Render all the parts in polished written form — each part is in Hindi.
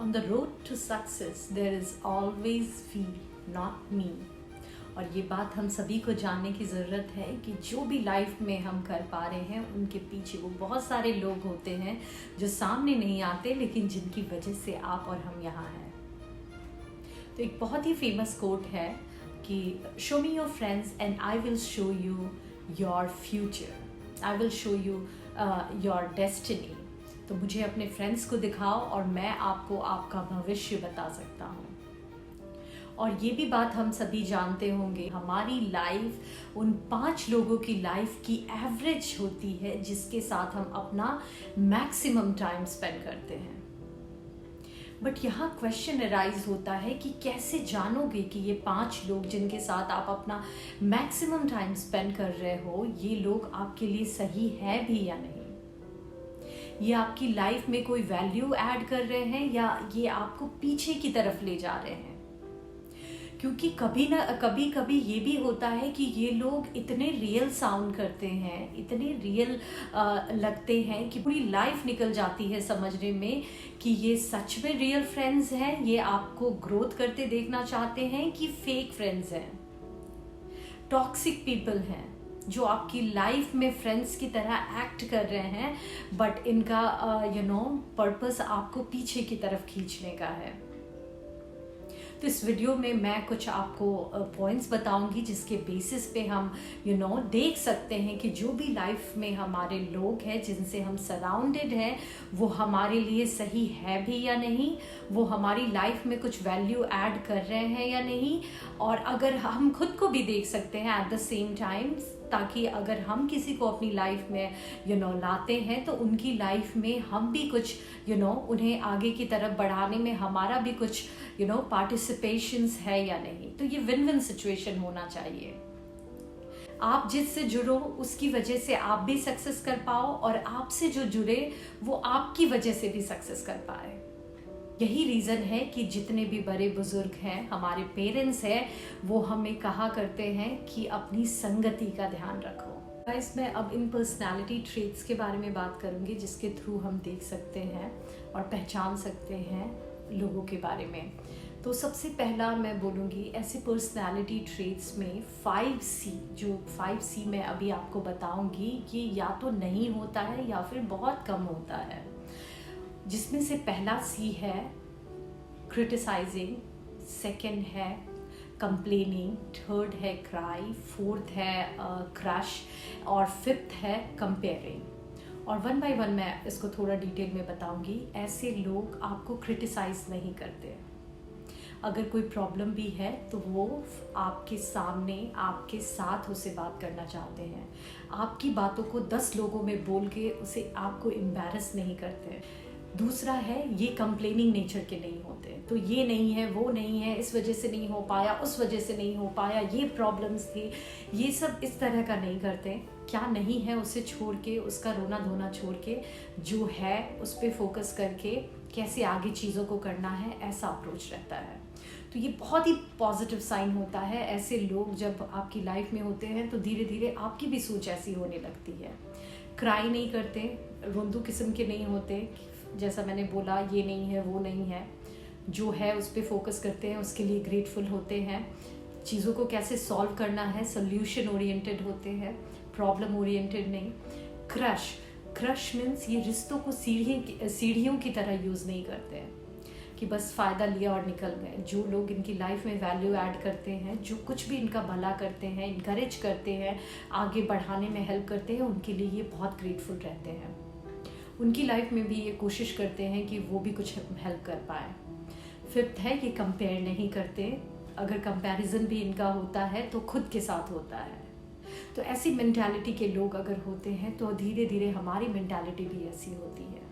On the road to success, there is always we, not me. और ये बात हम सभी को जानने की ज़रूरत है कि जो भी लाइफ में हम कर पा रहे हैं उनके पीछे वो बहुत सारे लोग होते हैं जो सामने नहीं आते, लेकिन जिनकी वजह से आप और हम यहाँ हैं। तो एक बहुत ही फेमस कोट है कि show me your friends and I will show you your future, I will show you your destiny. तो मुझे अपने फ्रेंड्स को दिखाओ और मैं आपको आपका भविष्य बता सकता हूँ। और ये भी बात हम सभी जानते होंगे, हमारी लाइफ उन 5 लोगों की लाइफ की एवरेज होती है जिसके साथ हम अपना मैक्सिमम टाइम स्पेंड करते हैं। बट यहाँ क्वेश्चन अराइज होता है कि कैसे जानोगे कि ये 5 लोग जिनके साथ आप अपना मैक्सिमम टाइम स्पेंड कर रहे हो, ये लोग आपके लिए सही है भी या नहीं। ये आपकी लाइफ में कोई वैल्यू ऐड कर रहे हैं या ये आपको पीछे की तरफ ले जा रहे हैं। क्योंकि कभी ये भी होता है कि ये लोग इतने रियल साउंड करते हैं, इतने रियल लगते हैं कि पूरी लाइफ निकल जाती है समझने में कि ये सच में रियल फ्रेंड्स हैं, ये आपको ग्रोथ करते देखना चाहते हैं कि फेक फ्रेंड्स हैं, टॉक्सिक पीपल हैं जो आपकी लाइफ में फ्रेंड्स की तरह एक्ट कर रहे हैं, बट इनका पर्पस आपको पीछे की तरफ खींचने का है। तो इस वीडियो में मैं कुछ आपको पॉइंट्स बताऊंगी जिसके बेसिस पे हम देख सकते हैं कि जो भी लाइफ में हमारे लोग हैं जिनसे हम सराउंडेड हैं वो हमारे लिए सही है भी या नहीं, वो हमारी लाइफ में कुछ वैल्यू ऐड कर रहे हैं या नहीं। और अगर हम खुद को भी देख सकते हैं एट द सेम टाइम, ताकि अगर हम किसी को अपनी लाइफ में लाते हैं तो उनकी लाइफ में हम भी कुछ उन्हें आगे की तरफ बढ़ाने में हमारा भी कुछ पार्टिसिपेशंस है या नहीं। तो ये विन विन सिचुएशन होना चाहिए। आप जिससे जुड़ो उसकी वजह से आप भी सक्सेस कर पाओ और आपसे जो जुड़े वो आपकी वजह से भी सक्सेस कर पाए। यही रीज़न है कि जितने भी बड़े बुजुर्ग हैं, हमारे पेरेंट्स हैं, वो हमें कहा करते हैं कि अपनी संगति का ध्यान रखो। गाइस, मैं अब इन पर्सनालिटी ट्रेट्स के बारे में बात करूंगी जिसके थ्रू हम देख सकते हैं और पहचान सकते हैं लोगों के बारे में। तो सबसे पहला मैं बोलूँगी ऐसे पर्सनालिटी ट्रेट्स में 5C, जो 5C मैं अभी आपको बताऊँगी, ये या तो नहीं होता है या फिर बहुत कम होता है। जिसमें से पहला C है क्रिटिसाइजिंग, सेकंड है कंप्लेनिंग, थर्ड है क्राई, फोर्थ है क्रश और फिफ्थ है कंपेयरिंग। और 1 बाय 1 मैं इसको थोड़ा डिटेल में बताऊंगी। ऐसे लोग आपको क्रिटिसाइज नहीं करते। अगर कोई प्रॉब्लम भी है तो वो आपके सामने आपके साथ उसे बात करना चाहते हैं। आपकी बातों को 10 लोगों में बोल के उसे आपको एम्बैरस नहीं करते। दूसरा है ये कंप्लेनिंग नेचर के नहीं होते। तो ये नहीं है, वो नहीं है, इस वजह से नहीं हो पाया, उस वजह से नहीं हो पाया, ये प्रॉब्लम्स थी, ये सब इस तरह का नहीं करते। क्या नहीं है उसे छोड़ के, उसका रोना धोना छोड़ के जो है उस पर फोकस करके कैसे आगे चीज़ों को करना है, ऐसा अप्रोच रहता है। तो ये बहुत ही पॉजिटिव साइन होता है। ऐसे लोग जब आपकी लाइफ में होते हैं तो धीरे धीरे आपकी भी सोच ऐसी होने लगती है। क्राई नहीं करते, रोंदू किस्म के नहीं होते, जैसा मैंने बोला ये नहीं है, वो नहीं है, जो है उस पर फोकस करते हैं, उसके लिए ग्रेटफुल होते हैं। चीज़ों को कैसे सॉल्व करना है, सोल्यूशन ओरिएंटेड होते हैं, प्रॉब्लम ओरिएंटेड नहीं। क्रश मीन्स ये रिश्तों को सीढ़ियों की तरह यूज़ नहीं करते हैं कि बस फ़ायदा लिया और निकल गए। जो लोग इनकी लाइफ में वैल्यू ऐड करते हैं, जो कुछ भी इनका भला करते हैं, इनकरेज करते हैं, आगे बढ़ाने में हेल्प करते हैं, उनके लिए ये बहुत ग्रेटफुल रहते हैं। उनकी लाइफ में भी ये कोशिश करते हैं कि वो भी कुछ हेल्प कर पाए। फिफ्थ है ये कंपेयर नहीं करते। अगर कंपैरिजन भी इनका होता है तो खुद के साथ होता है। तो ऐसी मेंटालिटी के लोग अगर होते हैं तो धीरे धीरे हमारी मेंटालिटी भी ऐसी होती है।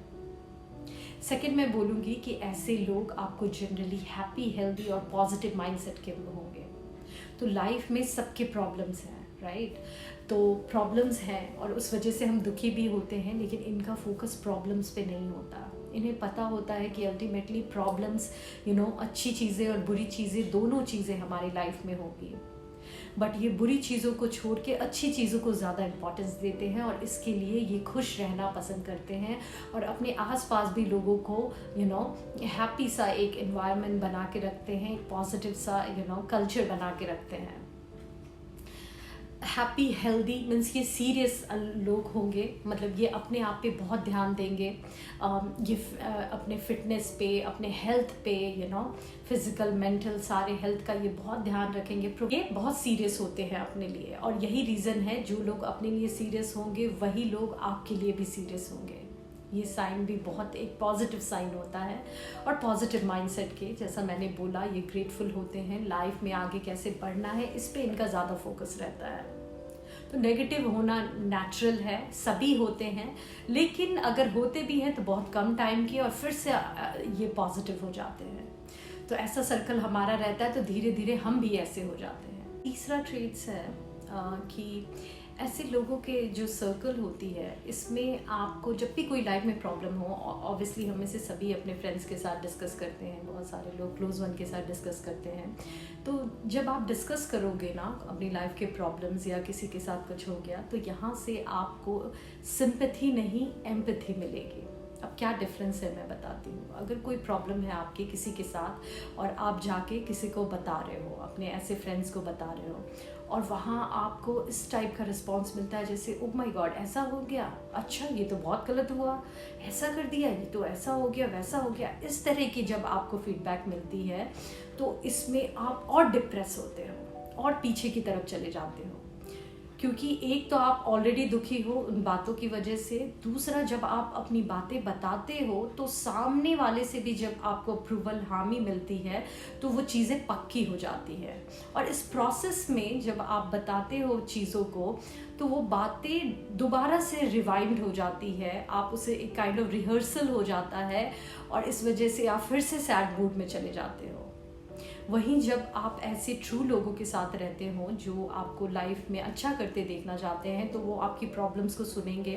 सेकंड मैं बोलूँगी कि ऐसे लोग आपको जनरली हैप्पी, हेल्दी और पॉजिटिव माइंडसेट के होंगे। तो लाइफ में सबके प्रॉब्लम्स हैं, राइट? तो प्रॉब्लम्स हैं और उस वजह से हम दुखी भी होते हैं, लेकिन इनका फोकस प्रॉब्लम्स पे नहीं होता। इन्हें पता होता है कि अल्टीमेटली प्रॉब्लम्स अच्छी चीज़ें और बुरी चीज़ें दोनों चीज़ें हमारी लाइफ में होगी। बट ये बुरी चीज़ों को छोड़ के अच्छी चीज़ों को ज़्यादा इम्पोर्टेंस देते हैं और इसके लिए ये खुश रहना पसंद करते हैं और अपने आसपास भी लोगों को हैप्पी सा एक एनवायरनमेंट बना के रखते हैं, एक पॉजिटिव सा कल्चर बना के रखते हैं। हैप्पी हेल्दी मीन्स ये सीरियस लोग होंगे, मतलब ये अपने आप पे बहुत ध्यान देंगे, ये अपने फिटनेस पे, अपने हेल्थ पे, फिजिकल मेंटल सारे हेल्थ का ये बहुत ध्यान रखेंगे। ये बहुत सीरियस होते हैं अपने लिए और यही रीज़न है जो लोग अपने लिए सीरियस होंगे वही लोग आपके लिए भी सीरियस होंगे। ये साइन भी बहुत एक पॉजिटिव साइन होता है और पॉजिटिव माइंडसेट के, जैसा मैंने बोला, ये ग्रेटफुल होते हैं, लाइफ में आगे कैसे बढ़ना है इस पे इनका ज़्यादा फोकस रहता है। तो नेगेटिव होना नेचुरल है, सभी होते हैं, लेकिन अगर होते भी हैं तो बहुत कम टाइम के और फिर से ये पॉजिटिव हो जाते हैं। तो ऐसा सर्कल हमारा रहता है तो धीरे धीरे हम भी ऐसे हो जाते हैं। तीसरा ट्रेट्स है कि ऐसे लोगों के जो सर्कल होती है इसमें आपको जब भी कोई लाइफ में प्रॉब्लम हो, ऑब्वियसली हम में से सभी अपने फ्रेंड्स के साथ डिस्कस करते हैं, बहुत सारे लोग क्लोज वन के साथ डिस्कस करते हैं। तो जब आप डिस्कस करोगे ना अपनी लाइफ के प्रॉब्लम्स या किसी के साथ कुछ हो गया तो यहाँ से आपको सिंपैथी नहीं एम्पैथी मिलेगी। अब क्या डिफरेंस है मैं बताती हूँ। अगर कोई प्रॉब्लम है आपकी किसी के साथ और आप जाके किसी को बता रहे हो, अपने ऐसे फ्रेंड्स को बता रहे हो और वहाँ आपको इस टाइप का रिस्पांस मिलता है जैसे ओह माय गॉड ऐसा हो गया, अच्छा ये तो बहुत गलत हुआ, ऐसा कर दिया, ये तो ऐसा हो गया, वैसा हो गया, इस तरह की जब आपको फीडबैक मिलती है तो इसमें आप और डिप्रेस होते हो और पीछे की तरफ चले जाते हो, क्योंकि एक तो आप ऑलरेडी दुखी हो उन बातों की वजह से, दूसरा जब आप अपनी बातें बताते हो तो सामने वाले से भी जब आपको अप्रूवल हामी मिलती है तो वो चीज़ें पक्की हो जाती है। और इस प्रोसेस में जब आप बताते हो चीज़ों को तो वो बातें दोबारा से रिवाइंड हो जाती है, आप उसे एक काइंड ऑफ रिहर्सल हो जाता है और इस वजह से आप फिर से सैड मूड में चले जाते हो। वहीं जब आप ऐसे ट्रू लोगों के साथ रहते हो जो आपको लाइफ में अच्छा करते देखना चाहते हैं तो वो आपकी प्रॉब्लम्स को सुनेंगे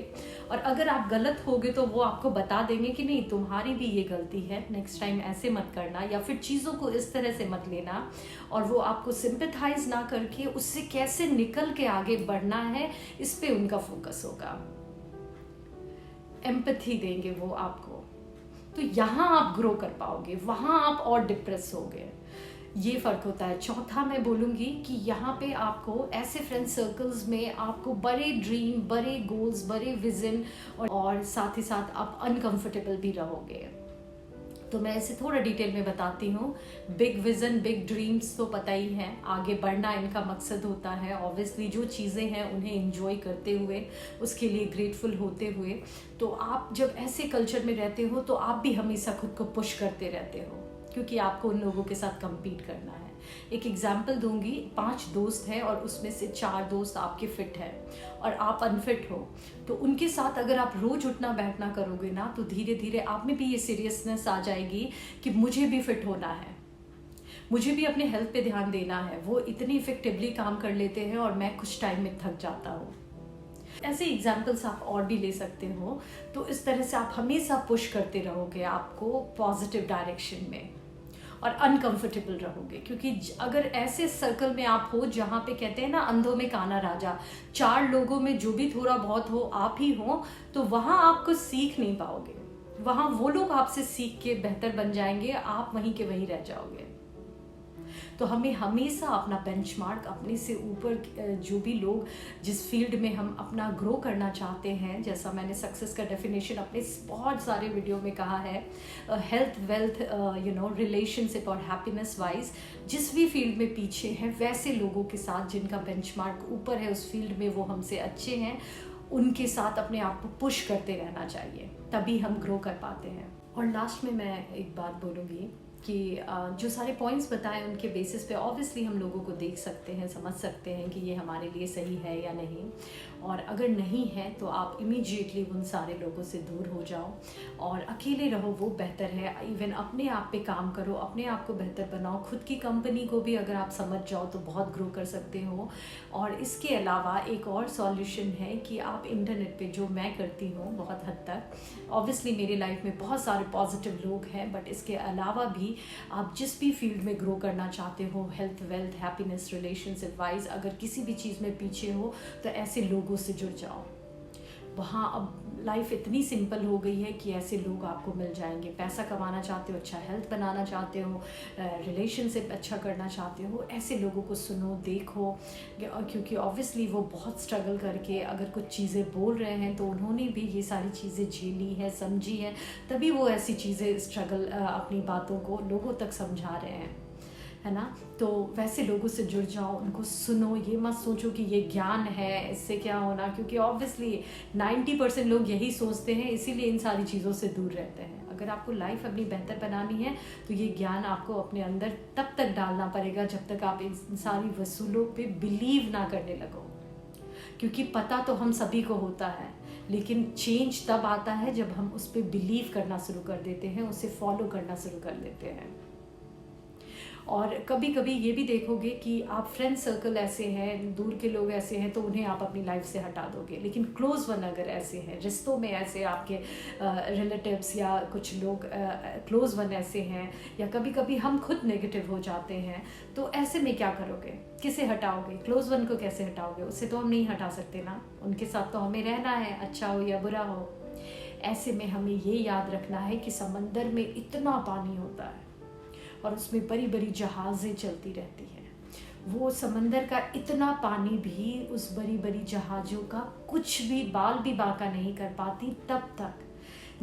और अगर आप गलत होगे तो वो आपको बता देंगे कि नहीं तुम्हारी भी ये गलती है, नेक्स्ट टाइम ऐसे मत करना या फिर चीज़ों को इस तरह से मत लेना। और वो आपको सिंपैथाइज ना करके उससे कैसे निकल के आगे बढ़ना है इस पे उनका फोकस होगा, एम्पैथी देंगे वो आपको। तो यहाँ आप ग्रो कर पाओगे, वहाँ आप और डिप्रेस होगे, ये फ़र्क होता है। चौथा मैं बोलूँगी कि यहाँ पे आपको ऐसे फ्रेंड सर्कल्स में आपको बड़े ड्रीम, बड़े गोल्स, बड़े विज़न और साथ ही साथ आप अनकंफर्टेबल भी रहोगे। तो मैं इसे थोड़ा डिटेल में बताती हूँ। बिग विज़न, बिग ड्रीम्स तो पता ही है, आगे बढ़ना इनका मकसद होता है। ऑब्वियसली जो चीज़ें हैं उन्हें एंजॉय करते हुए, उसके लिए ग्रेटफुल होते हुए। तो आप जब ऐसे कल्चर में रहते हो तो आप भी हमेशा खुद को पुश करते रहते हो क्योंकि आपको उन लोगों के साथ compete करना है। एक एग्जाम्पल दूंगी, 5 दोस्त हैं और उसमें से 4 दोस्त आपके फिट हैं और आप अनफिट हो, तो उनके साथ अगर आप रोज उठना बैठना करोगे ना तो धीरे धीरे आप में भी ये सीरियसनेस आ जाएगी कि मुझे भी फिट होना है, मुझे भी अपने हेल्थ पे ध्यान देना है। वो इतनी इफेक्टिवली काम कर लेते हैं और मैं कुछ टाइम में थक जाता हूँ। ऐसे एग्जाम्पल्स आप और भी ले सकते हो। तो इस तरह से आप हमेशा पुश करते रहोगे आपको पॉजिटिव डायरेक्शन में और अनकंफर्टेबल रहोगे, क्योंकि अगर ऐसे सर्कल में आप हो जहाँ पे कहते हैं ना अंधों में काना राजा, 4 लोगों में जो भी थोड़ा बहुत हो आप ही हो, तो वहाँ आप कुछ सीख नहीं पाओगे। वहाँ वो लोग आपसे सीख के बेहतर बन जाएंगे, आप वहीं के वहीं रह जाओगे। तो हमें हमेशा अपना बेंचमार्क, अपने से ऊपर जो भी लोग जिस फील्ड में हम अपना ग्रो करना चाहते हैं, जैसा मैंने सक्सेस का डेफिनेशन अपने बहुत सारे वीडियो में कहा है, हेल्थ, वेल्थ, रिलेशनशिप और हैप्पीनेस वाइज जिस भी फील्ड में पीछे हैं वैसे लोगों के साथ जिनका बेंचमार्क ऊपर है उस फील्ड में, वो हमसे अच्छे हैं, उनके साथ अपने आप को पुश करते रहना चाहिए, तभी हम ग्रो कर पाते हैं। और लास्ट में मैं एक बात बोलूँगी कि जो सारे पॉइंट्स बताए उनके बेसिस पे ऑब्वियसली हम लोगों को देख सकते हैं, समझ सकते हैं कि ये हमारे लिए सही है या नहीं, और अगर नहीं है तो आप इमीडिएटली उन सारे लोगों से दूर हो जाओ और अकेले रहो, वो बेहतर है। इवन अपने आप पे काम करो, अपने आप को बेहतर बनाओ, खुद की कंपनी को भी अगर आप समझ जाओ तो बहुत ग्रो कर सकते हो। और इसके अलावा एक और सॉल्यूशन है कि आप इंटरनेट पे, जो मैं करती हूँ बहुत हद तक, ऑब्वियसली मेरी लाइफ में बहुत सारे पॉजिटिव लोग हैं, बट इसके अलावा भी आप जिस भी फील्ड में ग्रो करना चाहते हो, health, wealth, happiness, relationship wise, अगर किसी भी चीज़ में पीछे हो तो ऐसे लोगों से जुड़ जाओ। वहाँ अब लाइफ इतनी सिंपल हो गई है कि ऐसे लोग आपको मिल जाएंगे। पैसा कमाना चाहते हो, अच्छा हेल्थ बनाना चाहते हो, रिलेशनशिप अच्छा करना चाहते हो, ऐसे लोगों को सुनो, देखो, क्योंकि ऑब्वियसली वो बहुत स्ट्रगल करके अगर कुछ चीज़ें बोल रहे हैं तो उन्होंने भी ये सारी चीज़ें झेली है, समझी है, तभी वो ऐसी चीज़ें स्ट्रगल अपनी बातों को लोगों तक समझा रहे हैं, है ना। तो वैसे लोगों से जुड़ जाओ, उनको सुनो, ये मत सोचो कि ये ज्ञान है, इससे क्या होना, क्योंकि ऑब्वियसली 90% लोग यही सोचते हैं, इसीलिए इन सारी चीज़ों से दूर रहते हैं। अगर आपको लाइफ अपनी बेहतर बनानी है तो ये ज्ञान आपको अपने अंदर तब तक डालना पड़ेगा जब तक आप इन सारी वसूलों पे बिलीव ना करने लगो, क्योंकि पता तो हम सभी को होता है, लेकिन चेंज तब आता है जब हम उस पर बिलीव करना शुरू कर देते हैं, उसे फॉलो करना शुरू कर देते हैं। और कभी कभी ये भी देखोगे कि आप फ्रेंड सर्कल ऐसे हैं, दूर के लोग ऐसे हैं तो उन्हें आप अपनी लाइफ से हटा दोगे, लेकिन क्लोज वन अगर ऐसे हैं, रिश्तों में ऐसे आपके रिलेटिव्स या कुछ लोग क्लोज वन ऐसे हैं, या कभी कभी हम खुद नेगेटिव हो जाते हैं, तो ऐसे में क्या करोगे, किसे हटाओगे? क्लोज वन को कैसे हटाओगे? उससे तो हम नहीं हटा सकते ना, उनके साथ तो हमें रहना है, अच्छा हो या बुरा हो। ऐसे में हमें ये याद रखना है कि समंदर में इतना पानी होता है और उसमें बड़ी बड़ी जहाज़ें चलती रहती हैं, वो समंदर का इतना पानी भी उस बड़ी बड़ी जहाज़ों का कुछ भी बाल भी बांका नहीं कर पाती तब तक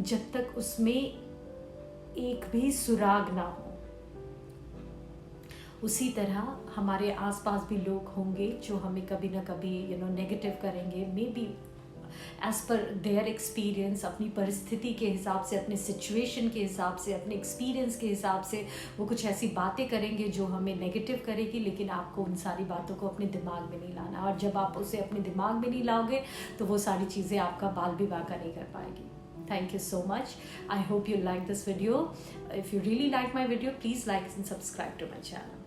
जब तक उसमें एक भी सुराग ना हो। उसी तरह हमारे आसपास भी लोग होंगे जो हमें कभी ना कभी नेगेटिव करेंगे, maybe as per their experience, अपनी परिस्थिति के हिसाब से, अपने सिचुएशन के हिसाब से, अपने एक्सपीरियंस के हिसाब से वो कुछ ऐसी बातें करेंगे जो हमें नेगेटिव करेगी, लेकिन आपको उन सारी बातों को अपने दिमाग में नहीं लाना। और जब आप उसे अपने दिमाग में नहीं लाओगे तो वो सारी चीज़ें आपका बाल भी बांका नहीं कर पाएगी। Thank you so much. I hope you like this video. If you really like my video, please like and subscribe to my channel.